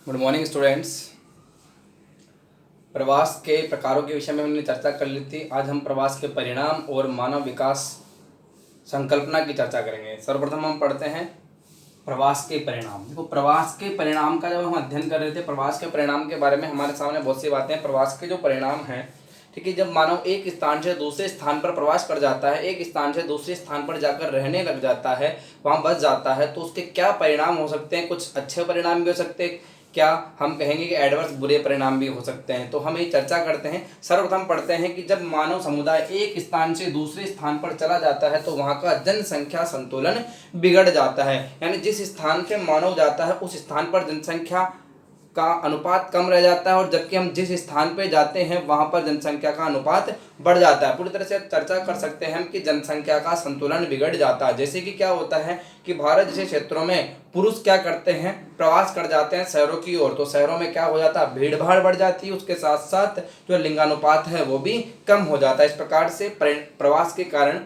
Good morning students. प्रवास के प्रकारों के विषय में हमने चर्चा कर ली थी। आज हम प्रवास के परिणाम और मानव विकास संकल्पना की चर्चा करेंगे। सर्वप्रथम हम पढ़ते हैं प्रवास के परिणाम। देखो, प्रवास के परिणाम का जब हम अध्ययन कर रहे थे, प्रवास के परिणाम के बारे में हमारे सामने बहुत सी बातें हैं। प्रवास के जो परिणाम हैं, ठीक है, जब मानव एक स्थान से दूसरे स्थान पर प्रवास कर जाता है, एक स्थान से दूसरे स्थान पर जाकर रहने लग जाता है, वहाँ बस जाता है, तो उसके क्या परिणाम हो सकते हैं। कुछ अच्छे परिणाम भी हो सकते हैं, क्या हम कहेंगे कि एडवर्स बुरे परिणाम भी हो सकते हैं। तो हम ये चर्चा करते हैं। सर्वप्रथम पढ़ते हैं कि जब मानव समुदाय एक स्थान से दूसरे स्थान पर चला जाता है तो वहाँ का जनसंख्या संतुलन बिगड़ जाता है। यानी जिस स्थान से मानव जाता है उस स्थान पर जनसंख्या का अनुपात कम रह जाता है, और जबकि हम जिस स्थान पे जाते हैं वहां पर जनसंख्या का अनुपात बढ़ जाता है। पूरी तरह से चर्चा कर सकते हैं हम कि जनसंख्या का संतुलन बिगड़ जाता है। जैसे कि क्या होता है कि भारत जैसे क्षेत्रों में पुरुष क्या करते हैं, प्रवास कर जाते हैं शहरों की ओर, तो शहरों में क्या हो जाता है, भीड़ भाड़ बढ़ जाती है, उसके साथ साथ जो लिंगानुपात है वो भी कम हो जाता है। इस प्रकार से प्रवास के कारण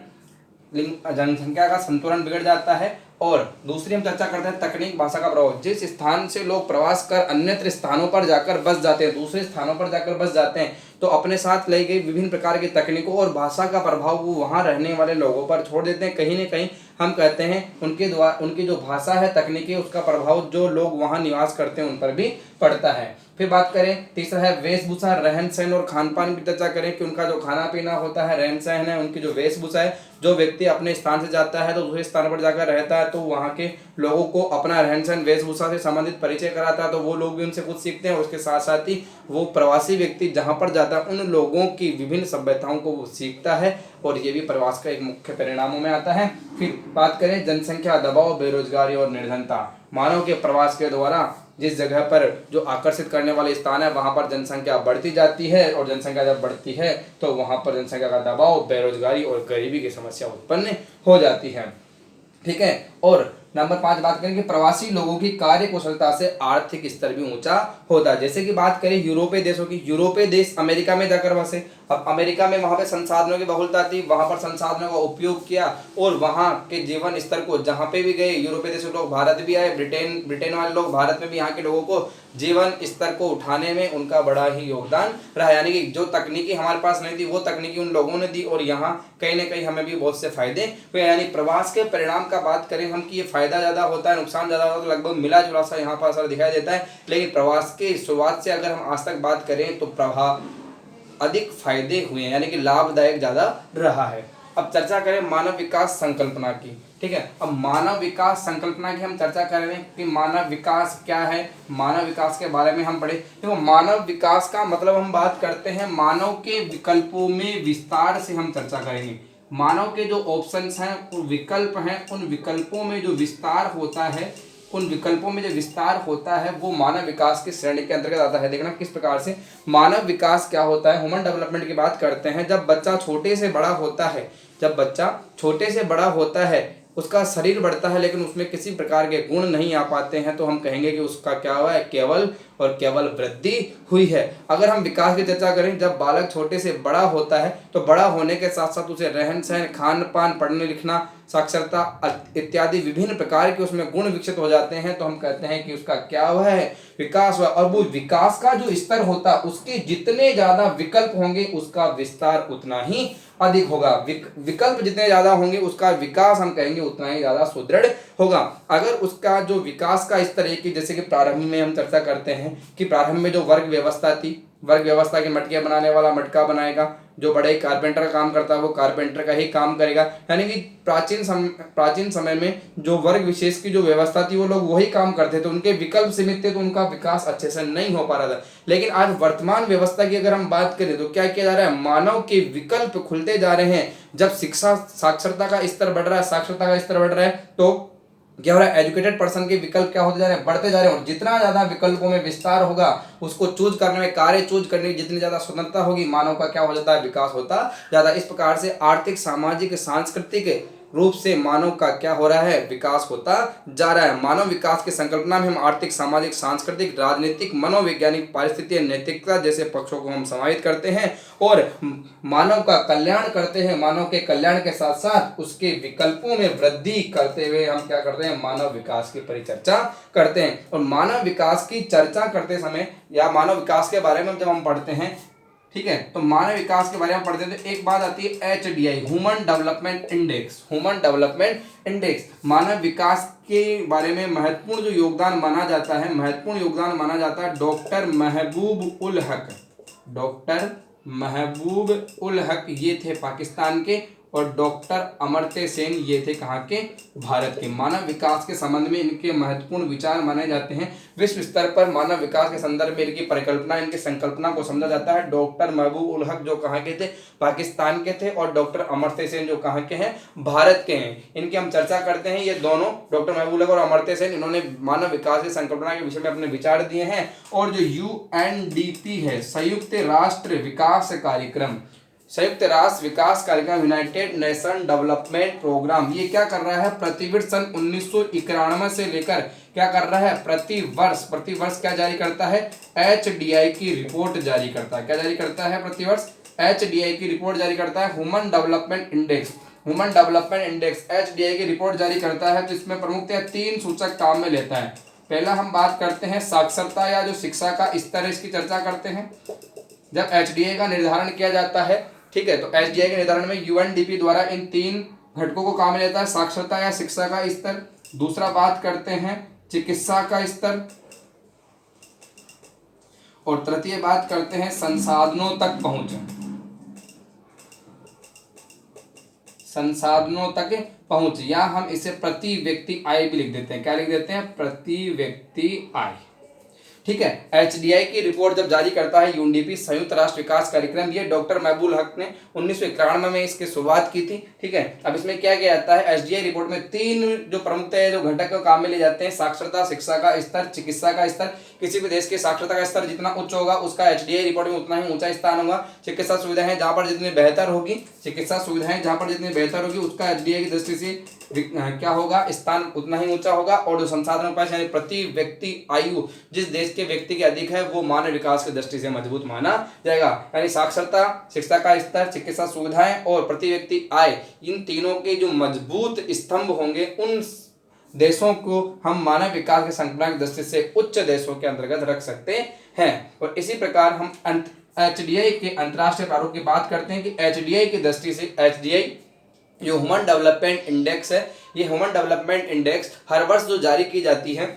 जनसंख्या का संतुलन बिगड़ जाता है। और दूसरी हम चर्चा करते हैं तकनीक भाषा का प्रभाव। जिस स्थान से लोग प्रवास कर अन्यत्र स्थानों पर जाकर बस जाते हैं, दूसरे स्थानों पर जाकर बस जाते हैं, तो अपने साथ लाई गई विभिन्न प्रकार की तकनीकों और भाषा का प्रभाव वो वहाँ रहने वाले लोगों पर छोड़ देते हैं। कहीं न कहीं हम कहते हैं उनके द्वारा उनकी जो भाषा है, तकनीकी, उसका प्रभाव जो लोग वहाँ निवास करते हैं उन पर भी पड़ता है। फिर बात करें, तीसरा है वेशभूषा, रहन सहन और खान पान की चर्चा करें कि उनका जो खाना पीना होता है, रहन सहन है, उनकी जो वेशभूषा है। जो व्यक्ति अपने स्थान से जाता है तो दूसरे स्थान पर जाकर रहता है, तो वहाँ के लोगों को अपना रहन सहन, वेशभूषा से संबंधित परिचय कराता है, तो वो लोग भी उनसे कुछ सीखते हैं। उसके साथ साथ ही वो प्रवासी व्यक्ति जहाँ पर जाता है उन लोगों की विभिन्न सभ्यताओं को वो सीखता है, और ये भी प्रवास का एक मुख्य परिणामों में आता है। फिर बात करें जनसंख्या दबाव, बेरोजगारी और निर्धनता। मानव के प्रवास के द्वारा जिस जगह पर जो आकर्षित करने वाले स्थान है वहां पर जनसंख्या बढ़ती जाती है, और जनसंख्या जब बढ़ती है तो वहां पर जनसंख्या का दबाव, बेरोजगारी और गरीबी की समस्या उत्पन्न हो जाती है। ठीक है। और नंबर 5 बात करें कि प्रवासी लोगों की कार्य कुशलता से आर्थिक स्तर भी ऊंचा होता है। जैसे कि बात करें यूरोपीय देशों की, यूरोपीय देश अमेरिका में जाकर बसे। अब अमेरिका में वहां पे संसाधनों की बहुलता थी, वहां पर संसाधनों का उपयोग किया, और वहां के जीवन स्तर को, जहां पे भी गए यूरोपीय देशों के लोग, भारत भी आए, ब्रिटेन वाले लोग भारत में भी यहाँ के लोगों को जीवन स्तर को उठाने में उनका बड़ा ही योगदान रहा। यानी कि जो तकनीकी हमारे पास नहीं थी वो तकनीकी उन लोगों ने दी, और यहाँ कहीं ना कहीं हमें भी बहुत से फायदे हुए। यानी प्रवास के परिणाम का बात करें हम कि ये फायदा ज्यादा होता है, नुकसान ज्यादा होता है, तो लगभग मिला जुला सा यहाँ पर असर दिखाई देता है। लेकिन प्रवास के शुरुआत से अगर हम आज तक बात करें तो प्रभाव अधिक फायदे हुए हैं, यानी कि लाभदायक ज्यादा रहा है। अब चर्चा करें मानव विकास संकल्पना की। ठीक है। अब मानव विकास संकल्पना की हम चर्चा कर रहे हैं कि मानव विकास क्या है, मानव विकास के बारे में हम पढ़े। देखो, मानव विकास का मतलब हम बात करते हैं मानव के विकल्पों में विस्तार से हम चर्चा करेंगे। मानव के जो ऑप्शंस हैं, विकल्प हैं, उन विकल्पों में जो विस्तार होता है, उन विकल्पों में जो विस्तार होता है वो मानव विकास की श्रेणी के अंतर्गत आता है। देखना किस प्रकार से मानव विकास क्या होता है। ह्यूमन डेवलपमेंट की बात करते हैं। जब बच्चा छोटे से बड़ा होता है, जब बच्चा छोटे से बड़ा होता है, उसका शरीर बढ़ता है, लेकिन उसमें किसी प्रकार के गुण नहीं आ पाते हैं, तो हम कहेंगे कि उसका क्या हुआ है, केवल और केवल वृद्धि हुई है। अगर हम विकास की चर्चा करें, जब बालक छोटे से बड़ा होता है तो बड़ा होने के साथ साथ उसे रहन सहन, खान पान, पढ़ने लिखना, साक्षरता इत्यादि विभिन्न प्रकार के उसमें गुण विकसित हो जाते हैं, तो हम कहते हैं कि उसका क्या हुआ है, विकास हुआ। और वो विकास का जो स्तर होता है, उसके जितने ज्यादा विकल्प होंगे उसका विस्तार उतना ही अधिक होगा। विकल्प जितने ज्यादा होंगे उसका विकास हम कहेंगे उतना ही ज्यादा सुदृढ़ होगा। अगर उसका जो विकास का स्तर है कि जैसे कि प्रारंभ में हम चर्चा करते हैं कि प्रारंभ में जो वर्ग व्यवस्था थी, वर्ग व्यवस्था के मटके बनाने वाला मटका बनाएगा, जो बड़े कारपेंटर का काम करता है वो कारपेंटर का ही काम करेगा। यानी कि प्राचीन समय में जो वर्ग विशेष की जो व्यवस्था थी वो लोग वही काम करते थे, उनके विकल्प सीमित थे, तो उनका विकास अच्छे से नहीं हो पा रहा था। लेकिन आज वर्तमान व्यवस्था की अगर हम बात करें तो क्या किया जा रहा है, मानव के विकल्प खुलते जा रहे हैं। जब शिक्षा, साक्षरता का स्तर बढ़ रहा है, साक्षरता का स्तर बढ़ रहा है, तो क्या हो रहा है, एजुकेटेड पर्सन के विकल्प क्या होते जा रहे हैं, बढ़ते जा रहे हैं। और जितना ज्यादा विकल्पों में विस्तार होगा, उसको चूज करने में, कार्य चूज करने की जितनी ज्यादा स्वतंत्रता होगी, मानव का क्या हो जाता है, विकास होता जाता है। इस प्रकार से आर्थिक, सामाजिक, सांस्कृतिक रूप से मानव का क्या हो रहा है, विकास होता जा रहा है। मानव विकास की संकल्पना में हम आर्थिक, सामाजिक, सांस्कृतिक, राजनीतिक, मनोवैज्ञानिक, पारिस्थितिक, नैतिकता जैसे पक्षों को हम समाहित करते हैं और मानव का कल्याण करते हैं। मानव के कल्याण के साथ साथ उसके विकल्पों में वृद्धि करते हुए हम क्या करते हैं, मानव विकास की परिचर्चा करते हैं। और मानव विकास की चर्चा करते समय या मानव विकास के बारे में जब हम पढ़ते हैं, ठीक है, तो मानव विकास के बारे में पढ़ते हैं तो एक बात आती है HDI, human development index. Human development index मानव विकास के बारे में महत्वपूर्ण जो योगदान माना जाता है, महत्वपूर्ण योगदान माना जाता है डॉक्टर महबूब उल हक। डॉक्टर महबूब उल हक ये थे पाकिस्तान के, और डॉक्टर अमर्त्य सेन ये थे कहाँ के, भारत के। मानव विकास के संबंध में इनके महत्वपूर्ण विचार माने जाते हैं। विश्व स्तर पर मानव विकास के संदर्भ में इनकी परिकल्पना, इनकी संकल्पना को समझा जाता है। डॉक्टर महबूब उल हक जो कहाँ के थे, पाकिस्तान के थे, और डॉक्टर अमर्त्य सेन जो कहाँ के हैं, भारत के हैं। इनकी हम चर्चा करते हैं। ये दोनों डॉक्टर महबूब उल हक और अमर्त्य सेन, इन्होंने मानव विकास की संकल्पना के विषय में अपने विचार दिए हैं। और जो UNDP है, संयुक्त राष्ट्र विकास कार्यक्रम, संयुक्त राष्ट्र विकास कार्यक्रम, यूनाइटेड नेशन डेवलपमेंट प्रोग्राम, ये क्या कर रहा है, प्रतिवर्ष सन 1991 से लेकर क्या कर रहा है, प्रतिवर्ष क्या जारी करता है, HDI की रिपोर्ट जारी करता है। क्या जारी करता है, प्रतिवर्ष HDI की रिपोर्ट जारी करता है। Human development index, human development index HDI की रिपोर्ट जारी करता है। तो इसमें प्रमुखतः 3 सूचक काम में लेता है। पहला हम बात करते हैं साक्षरता या जो शिक्षा का स्तर है, इसकी चर्चा करते हैं। जब HDI का निर्धारण किया जाता है, ठीक है, तो HDI के निर्धारण में UNDP द्वारा इन 3 घटकों को काम में लेता है, साक्षरता या शिक्षा का स्तर, दूसरा बात करते हैं चिकित्सा का स्तर, और तृतीय बात करते हैं संसाधनों तक पहुंच। संसाधनों तक पहुंच, या हम इसे प्रति व्यक्ति आय भी लिख देते हैं। क्या लिख देते हैं, प्रति व्यक्ति आय। ठीक है, HDI की रिपोर्ट जब जारी करता है UNDP, संयुक्त राष्ट्र विकास कार्यक्रम, ये डॉक्टर महबूब हक ने 1991 में इसकी शुरुआत की थी। ठीक है, अब इसमें क्या किया जाता है, HDI रिपोर्ट में 3 जो प्रमुखतः जो घटक काम में ले जाते हैं, साक्षरता, शिक्षा का स्तर, चिकित्सा का स्तर। किसी भी देश की साक्षरता का स्तर जितना उच्च होगा उसका HDI रिपोर्ट में उतना ही ऊंचा स्थान होगा। चिकित्सा सुविधाएं जहां पर जितनी बेहतर होगी, चिकित्सा सुविधाएं जहां पर जितनी बेहतर होगी उसका HDI की दृष्टि से क्या होगा, स्थान उतना ही ऊंचा होगा। और जो संसाधन का यानी प्रति व्यक्ति आयु जिस देश के व्यक्ति के अधिक है वो मानव विकास की दृष्टि से मजबूत माना जाएगा। यानी साक्षरता, शिक्षा का स्तर, चिकित्सा सुविधाएं और प्रति व्यक्ति आय, इन तीनों के जो मजबूत स्तंभ होंगे उन देशों को हम मानव विकास के संकल्पना की दृष्टि से उच्च देशों के अंतर्गत रख सकते हैं। और इसी प्रकार हम HDI के अंतर्राष्ट्रीय प्रारूप की बात करते हैं कि HDI की दृष्टि से HDI जो ह्यूमन डेवलपमेंट इंडेक्स है, ये ह्यूमन डेवलपमेंट इंडेक्स हर वर्ष जो जारी की जाती है,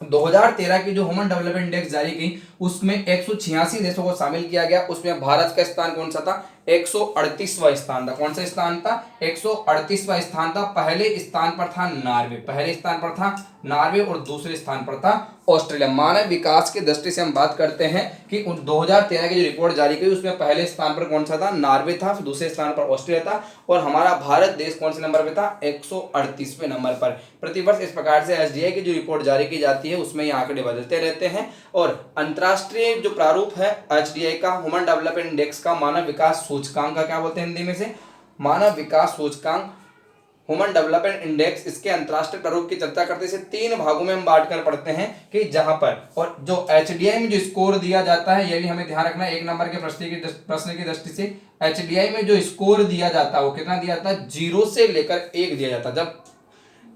2013 की जो ह्यूमन डेवलपमेंट इंडेक्स जारी की उसमें 186 देशों को शामिल किया गया। उसमें भारत का स्थान कौन सा था, 138वां स्थान था। कौन सा स्थान था, 138वां स्थान था। पहले स्थान पर था नॉर्वे, पहले स्थान पर था नॉर्वे और दूसरे स्थान पर था ऑस्ट्रेलिया। मानव विकास की दृष्टि से हम बात करते हैं कि 2013 की जो रिपोर्ट जारी की उसमें पहले स्थान पर कौन सा था, नॉर्वे था, फिर दूसरे स्थान पर ऑस्ट्रेलिया था, और हमारा भारत देश कौन से नंबर पे था, 138वें नंबर पर। प्रतिवर्ष इस प्रकार से HDI की जो रिपोर्ट जारी की जाती है उसमें ये आंकड़े बदलते रहते हैं। और अंतरराष्ट्रीय जो प्रारूप है HDI का, ह्यूमन डेवलपमेंट इंडेक्स का, मानव विकास सूचकांक का क्या बोलते हैं हिंदी में से, मानव विकास सूचकांक, ह्यूमन डेवलपमेंट इंडेक्स, इसके अंतरराष्ट्रीय प्रारूप की चर्चा करते हैं। 3 भागों में हम बांट कर पढ़ते हैं कि जहां पर, और जो HDI में जो स्कोर दिया जाता है यह भी हमें ध्यान रखना है। 1 नंबर के प्रश्न की दृष्टि से HDI में जो स्कोर दिया जाता है वो कितना दिया जाता है, 0 से लेकर 1 दिया जाता है। जब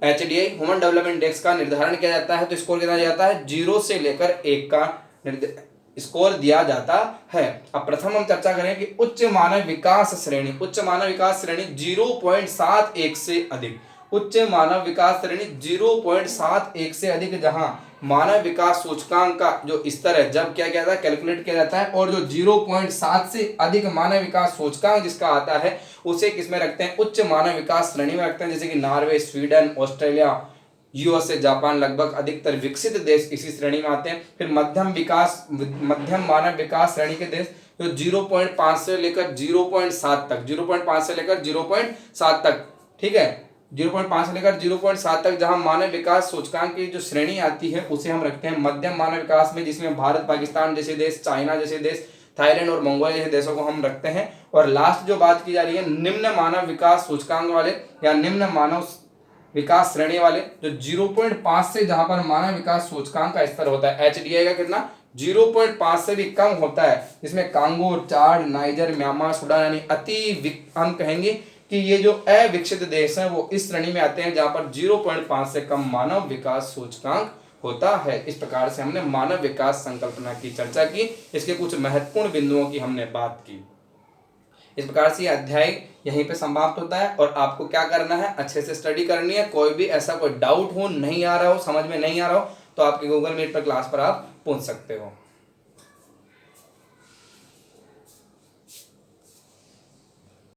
HDI ह्यूमन डेवलपमेंट इंडेक्स का निर्धारण किया जाता है तो स्कोर कितना दिया जाता है, 0 से लेकर 1 का स्कोर दिया जाता है। अब प्रथम हम चर्चा करें कि उच्च मानव विकास श्रेणी, उच्च मानव विकास श्रेणी 0.71 से अधिक, उच्च मानव विकास श्रेणी 0.71 से अधिक, जहां मानव विकास सूचकांक का जो स्तर है जब क्या किया जाता है, कैलकुलेट किया जाता है, और जो 0.7 से अधिक मानव विकास सूचकांक जिसका आता है उसे किसमें रखते हैं, उच्च मानव विकास श्रेणी में रखते हैं। जैसे कि Norway, Sweden, Australia, USA, Japan, लगभग अधिकतर विकसित देश इसी श्रेणी में आते हैं। फिर मध्यम मानव विकास श्रेणी के देश जो 0.5 से लेकर 0.7 तक, 0.5 से लेकर 0.7 तक, ठीक है, 0.5 से लेकर 0.7 तक जहां मानव विकास सूचकांक की जो श्रेणी आती है उसे हम रखते हैं मध्यम मानव विकास में, जिसमें भारत, पाकिस्तान जैसे देश, चाइना जैसे देश, थाईलैंड और मंगोलिया जैसे देशों को हम रखते हैं। और लास्ट जो बात की जा रही है निम्न मानव विकास सूचकांक वाले या निम्न मानव विकास श्रेणी वाले, जो 0.5 से जहां पर मानव विकास सूचकांक का स्तर होता है HDI का कितना 0.5 से भी कम होता है, जिसमें कांगो, चाड, नाइजर, म्यांमार, सूडान यानी हम कहेंगे कि ये जो अविकसित देश हैं वो इस श्रेणी में आते हैं जहां पर 0.5 से कम मानव विकास सूचकांक होता है। इस प्रकार से हमने मानव विकास संकल्पना की चर्चा की, इसके कुछ महत्वपूर्ण बिंदुओं की हमने बात की। इस प्रकार से यह अध्याय यहीं पे समाप्त होता है और आपको क्या करना है, अच्छे से स्टडी करनी है। कोई भी ऐसा कोई डाउट हो, नहीं आ रहा हो, समझ में नहीं आ रहा हो, तो आपके गूगल मीट पर क्लास पर आप पूछ सकते हो।